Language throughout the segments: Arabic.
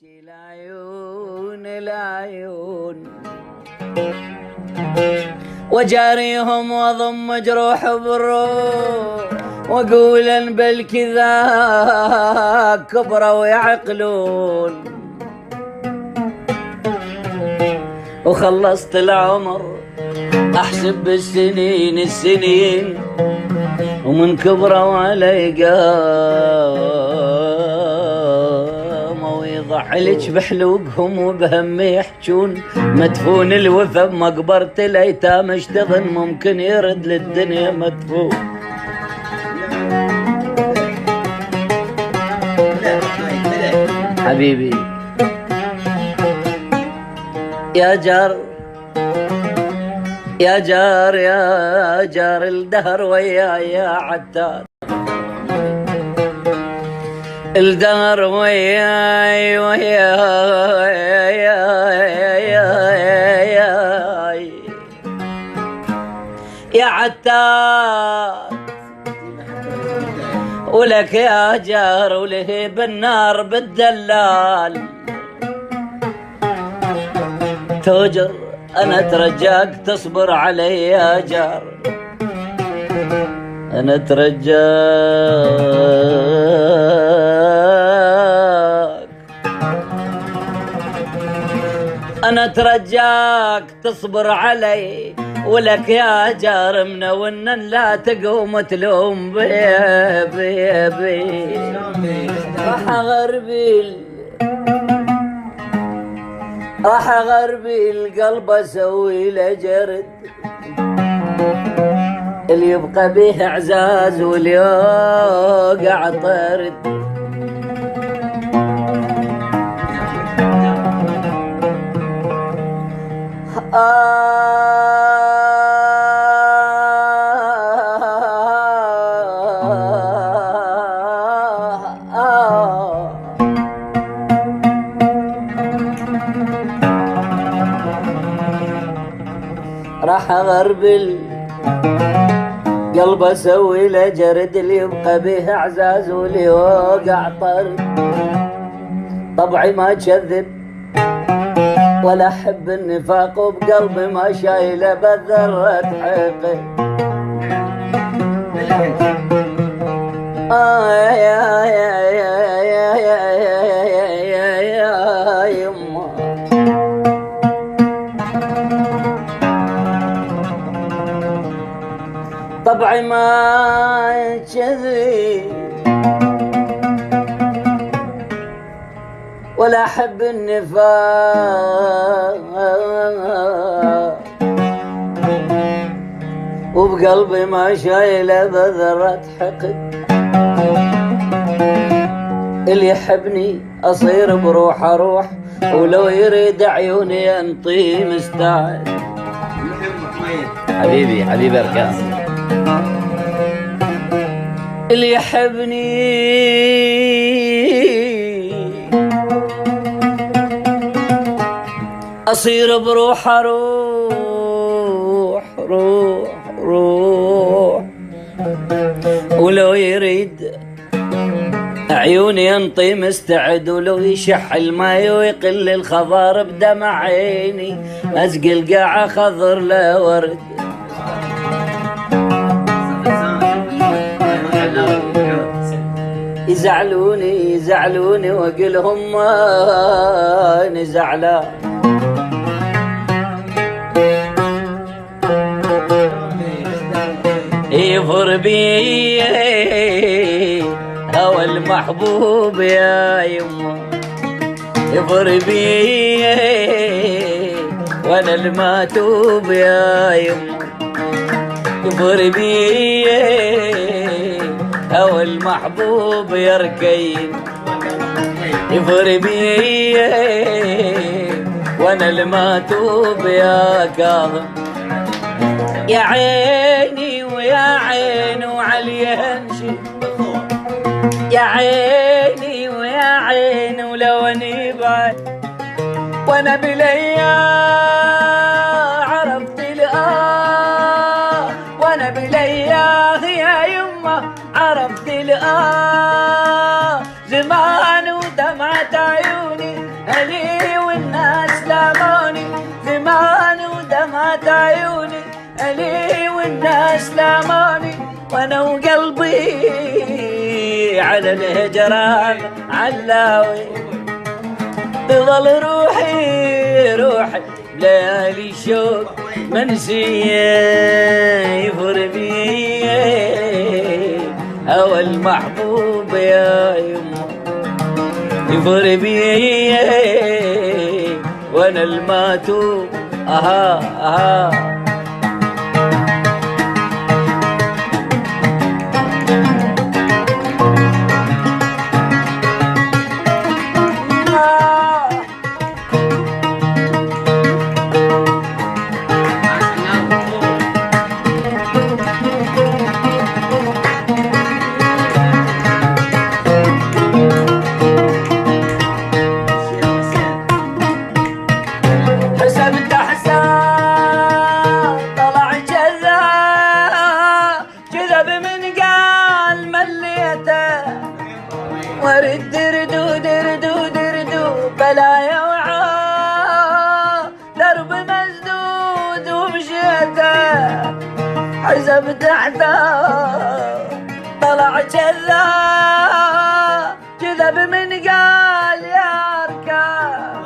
العيون العيون وجاريهم واضم جروح بالروح واقولا بالكذا كبروا ويعقلون وخلصت العمر احسب بالسنين السنين ومن كبروا علي قاموا ويضحلج بحلوقهم وبهم يحجون مدفون الوفا بمقبرة الايتام ايش تظن ممكن يرد للدنيا مدفون حبيبي يا جار يا جار يا جار الدهر وياي يا عتار الدهر وياي وياي يا عتار ولك يا جار وله بالنار بالدلال توجر أنا أترجاك تصبر علي يا جار أنا أترجاك أنا أترجاك تصبر علي ولك يا جار منونا لا تقوم تلوم بي راح أغربي القلب أسوي له جرد اللي يبقى به إعزاز واللي يوقع طرد راح أغربل قلب أسوي له جرد اللي يبقى به إعزاز واللي يوقع طرد طبعي ما أكذب ولا أحب النفاق وبقلبي ما شايله بذرة حقد يا يما طبعي ما كذب ولا أحب النفاق وبقلبي ما شايله بذرة حقد اللي يحبني أصير بروح أروح ولو يريد عيوني أنطيه مستعد حبيبي حبيبي أركان اللي يحبني أصير بروح أروح روح ولو يريد عيوني ينطي مستعد ولو يشح الماي ويقل الخضار بدمع عيني أسقي القاعة خضر لا ورد يزعلوني واقلهم ماني زعلان يفر بي هوى المحبوب يا يما يفر بي وانا الماتوب يا يما يفر بي هوى المحبوب يا ركين يفر بي وانا الماتوب يا كاظم يا عيني ويا عين وعلي انشي يا عيني ويا عين ولو اني بعد وانا بليا عرفت الآه وانا بليا يا يما عرفت الآه زمان ودمعة عيوني اماني وانا وقلبي على الهجران علاوي. تظل روحي روحي ليالي الشوق منسية يفر بي هوى المحبوب يا يمه يفر بي وانا الماتوب اها اها. ورد دردو دردو دردو بلايا وعا درب مسدود ومشيته حزب تحته طلع كذا كذب من قال يا ركاب.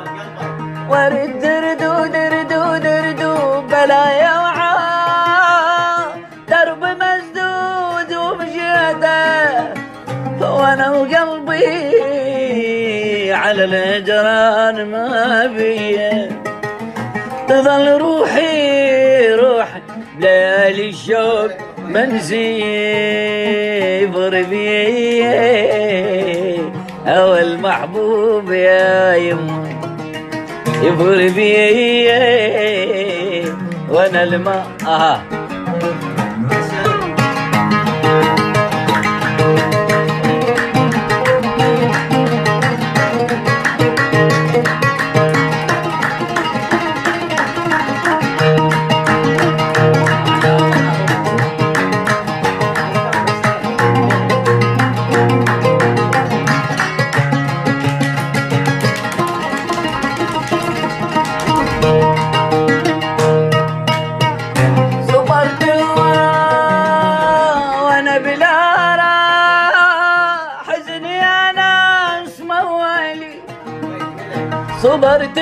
ورد دردو دردو دردو بلايا وعا درب مسدود ومشيته وانا وقلبي على الهجران ما بيه. تظل روحي روحي بليالي الشوق منسية يفر بي هوى المحبوب يا يمه يفر بي وانا الماء اها. صبرت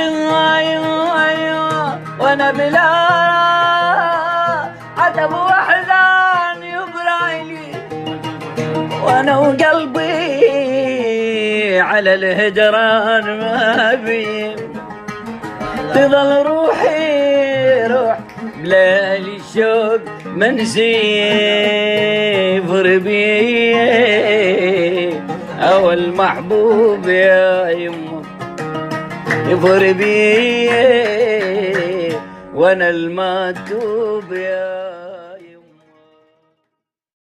وانا بلا عتب واحزان يبرايلي وانا وقلبي على الهجران ما بي. تظل روحي روح بليالي الشوق منسية يفر بي هوى المحبوب يا يمه يفر بي وانا الماتوب يا